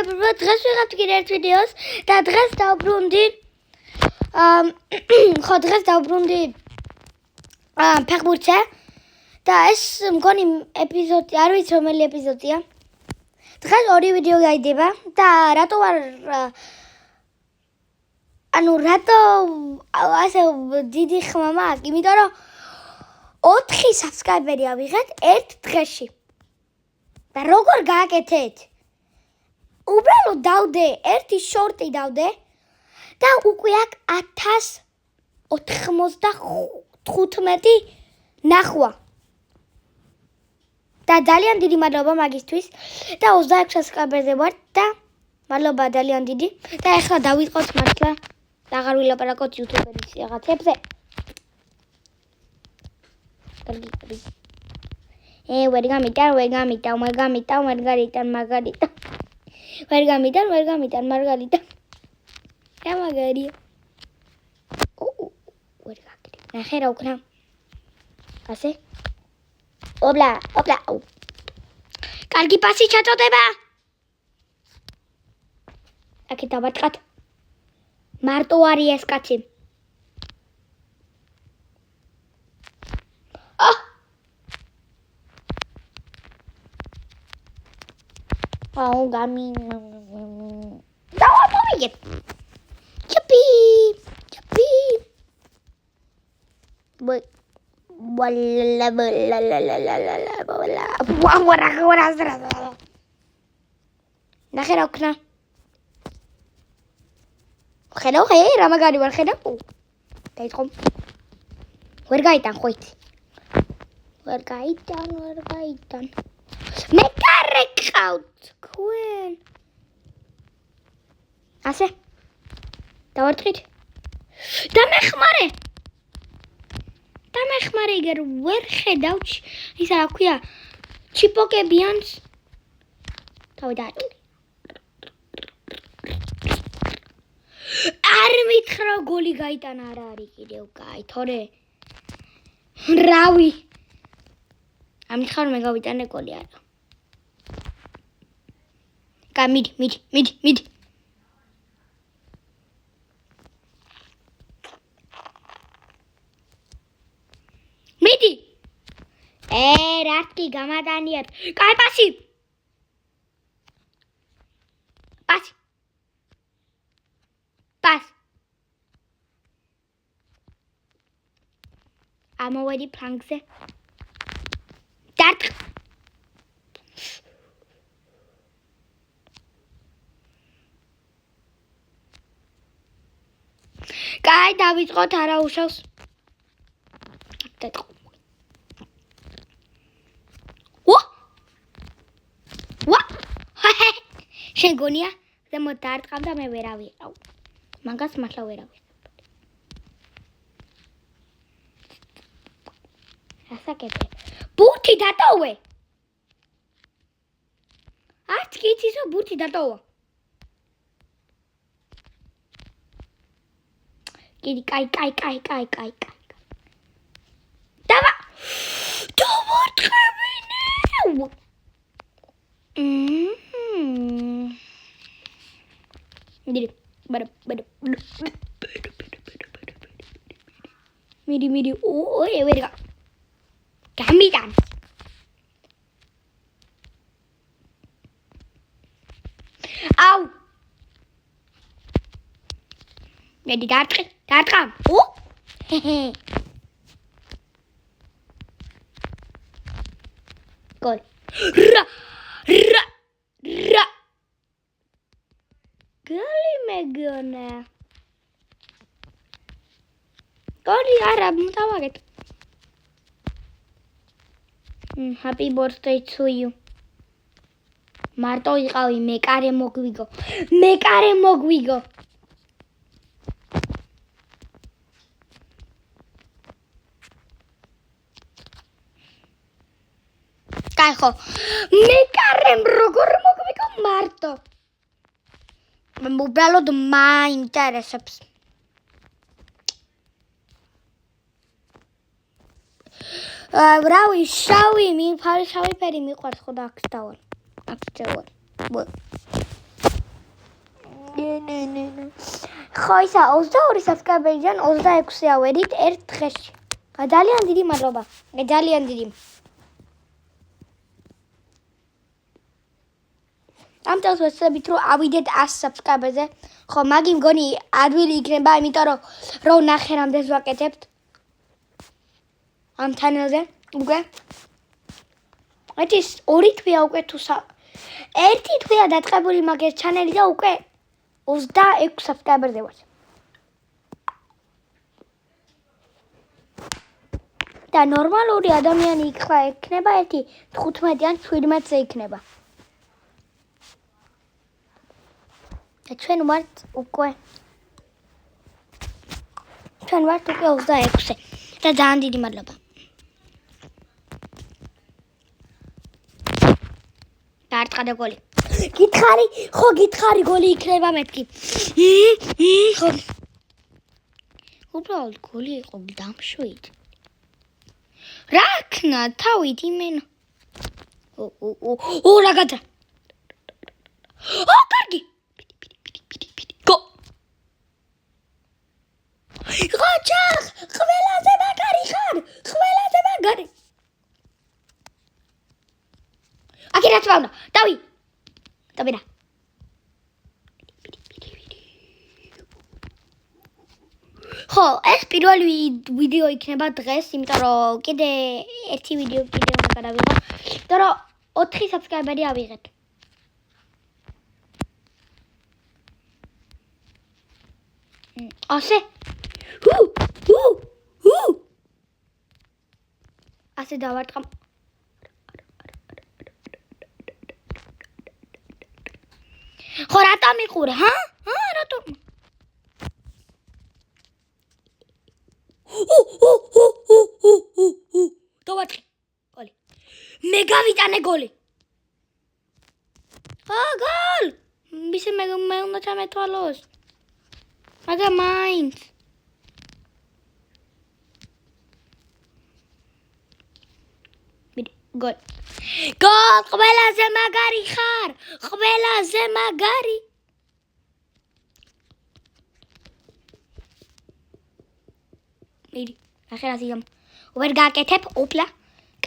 მეგობრებო, დღეს ვიღებთ კიდე ერთ ვიდეოს და დღეს დავბრუნდი ფეხბურთზე და ეს მგონი ეპიზოდი, არ ვიცი რომელი ეპიზოდია. დღეს ორი ვიდეო გაიდება და რატო ასე დიდი ხმა მაქვს? იმიტომ რომ 4 subscriber-ი ავიღეთ ერთ დღეში. და როგორ გააკეთეთ? უბრალოდ დავდე, ერთი შორტი დავდე და უკვე აქ 1095 ნახვა. და ძალიან დიდი მადლობა მაგისთვის და 26 subscriber-ზე ვარ და მადლობა ძალიან დიდი და ახლა დავიწყოთ მართლა აღარ ვილაპარაკოთ YouTube-ის რაღაცებზე. ვერ გამიტან მარგარიტა. რა მაგარია. ვერ გაგდი. ნახე რა უკნა. ასე. ოპლა. კარგი პასი ჩაწოდება. აქ დავატყათ. მარტო არის ეს კაცი. აუ გამი. დავამოვიგე. ჩპი. ნახე რა უკნა. ხედავ რა მაგარი ვარ ხედავ. დაიწყო. ვერ გაიტან ხო იცი. ვერ გაიტან. მე კარე ყავთ თქვენ. ასე. დავარტყით. დამეხმარე იგერ ვერ ხედავ ისა რა ქვია ჩიპოკებიანს. თავი დაარტყი. არ მითხრა გოლი გაიტანა არა არის კიდევ კაი თორე რავი ამითხარ მე გავიტანე გოლი არა გამიდი მიდი რატკი გამადანიათ კაი პასი ამოვედი ფლანგზე. დარტყ. კაი დავიწყოთ არა უშავს. დარტყ. შენ გონია ზემოთ დარტყამ და მე ვერ ავიყავ. მაგას მართლა ვერ ავიღე. ასაკეთე. ბურთი დატოვე. არც კი იცის რომ ბურთი დატოვა. კიდი კაი. დავა. დავარტყებინე. მიდი. მიდი. ოე ვერ გა. გამიტან. აუ. მედი დარტყა. გოლ. რა. გოლი მეგონა. გოლი არა მთავარეთ. Happy birthday to you. მარტო იყავი, მე კარე მოგვიგო. კაი ხო. მე კარე როგორ მოგვიგო მარტო. მე უბრალოდ მაინტერესებს. რავი შავი ფერი მიყვარს ხო და აქ დავარ. აქ წევარ. ხო ისა 22 subscriber-დან 26-ია ვედით ერთ დღეში. ძალიან დიდი მადლობა. ძალიან დიდი. ამ წელს ვეცდებით რომ ავიდეთ 100 subscriber-ზე. ხო, მაგი მგონი ადვილი იქნება, იმიტომ რომ ნახე რამდენს ვაკეთებთ. ამ channel-ზე უკვე. ეს ორი თვეა უკვე თუ ერთი თვეა დაწყებული მაგ channel-ი და უკვე 26 subscriber-ზე ვარ. და ნორმალური ადამიანი იქხლა ექნება ერთი 15 ან 17-ზე იქნება. და ჩვენ ვართ უკვე 26-ზე. და ძალიან დიდი მადლობა. დაარტყა გოლი. გითხარი გოლი იქნება მეთქი. ხო. უბრალოდ გოლი იყო დამშვიდ. რა ქნა თავით იმენა. რა გადა. კარგი. გო. ხოჭახ, ყველაზე მაგარი ხარ. ყველაზე მაგარი. აქ რა თქმა უნდა. დავი. დავინა. ხო, ეს პირველი ვიდეო იქნება დღეს, იმიტომ რომ კიდე ერთი ვიდეო უნდა გადავიღო, იმიტომ რომ 4 subscriber-ი ავიღეთ. ასე? ასე დავარტყამ. ხო, რატომ იყურე, ჰა? რატომ? დავატყი. გოლი. მე გავიტანე გოლი. გოლ! ისე მე უნდა ჩამეთვალოს. მაგა მაინც. გოლ. გოლ, ყველაზე მაგარი ხარ. ყველაზე მაგარი. მიდი, ახლა ზიამ. ვერ გააკეთებ, ოპლა.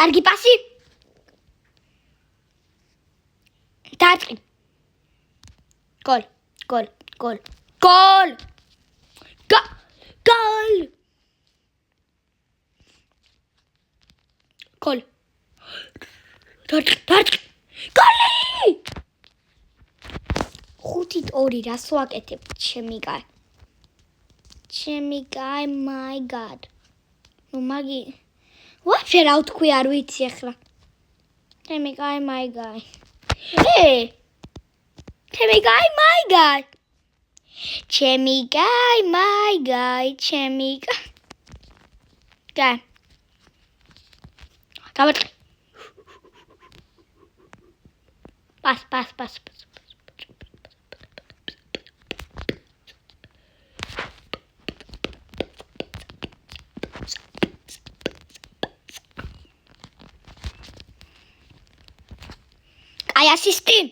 კარგი პასი. დაწყი. გოლ. გოლ. გოლ. გოლ. გოლ. გოლ. დაწყი. გოლი! 5-2 რას ვაკეთებ, ჩემი კაი. My god. Ну маги. Вообще რა თქვი არ ვიცი ახლა. ჩემი კაი, my guy. ჩემი კაი, my guy. ჩემი კაი, my guy. ჩემი კაი. დავატყი. Pas. I assisted.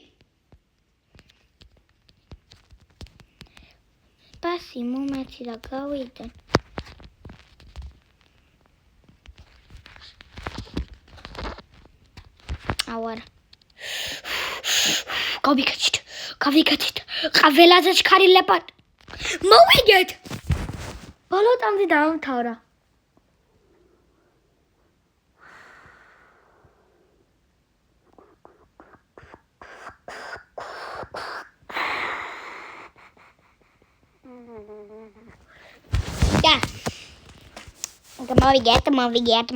Pasi momenti da გავიდან. Awara. გავიკეთეთ. ყველაზე ჩქარი ლეპად. მოვიგეთ. ბოლოტამდე დავამთავრა.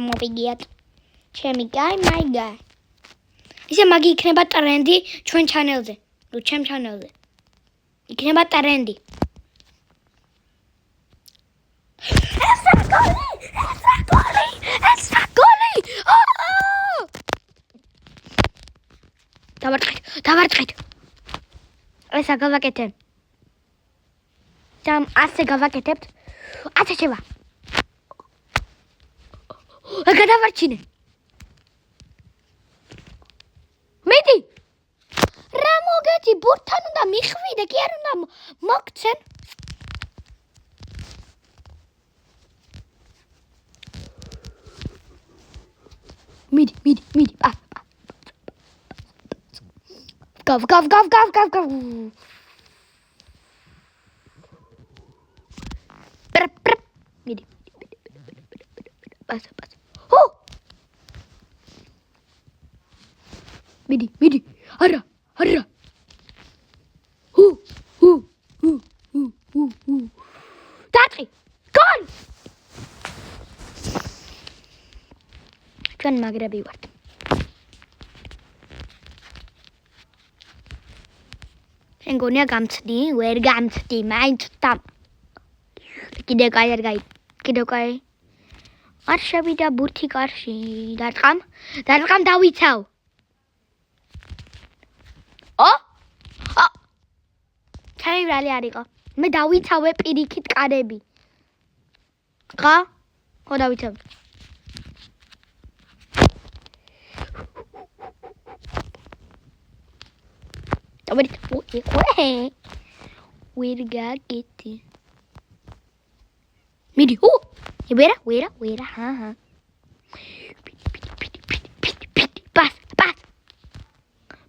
მოვიგეთ. ჩემი კაი, my guy. ისე მაგი იქნება ტრენდი ჩვენ channel-ზე. ნუ ჩემ channel-ზე. იქნება ტრენდი. ეს გოლი! დავარტყით. ესა გავაკეთებ. და ასე გავაკეთებთ. ასე შევა. გადავარჩინე. მიდი. რა მოგეძი ბურთთან უნდა მიხვიდე, კი არ უნდა მოგცენ. მიდი. Gov. მიდი. პასა. ჰო! მიდი. არა. ჰუ. დაწყი. გოლ! ჩვენ მაგრები ვართ. შენ გონია გამწდი? ვერ გამწდი, მაინც და კიდე კაი არ გაი. არ შევიდა ბურთი კარში. დაწყამ დავიცავ. ჩემი ბრალი არ იყო. მე დავიცავე პირიქით კარები. ხა? ხო დავიცავ. ვერ გაგეთი. მიდი. ვერა. ჰა. პას.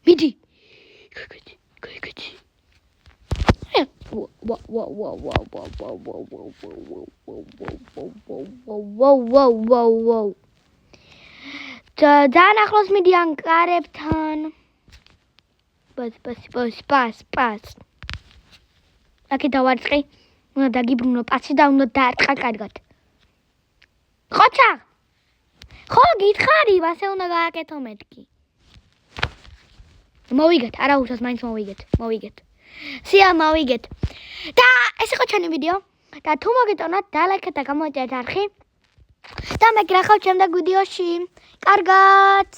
მიდი. გაგეთი. Wow. ძალიან ახლოს მიდიან კარებთან. პას. აქე დავარწყი. უნდა დაგიბრუნო პასი და უნდა დაარტყა კარგად. ხოჩა. ხო გითხარი, ასე უნდა გააკეთო მეთქი. მოვიგეთ, არა უშავს მაინც მოვიგეთ. სია მოვიგეთ. და ეს იყო ჩვენი ვიდეო. და თუ მოგეწონათ, დალაიქეთ და გამოიწერეთ არხი. და მე გრახავთ შემდეგ ვიდეოში. კარგად.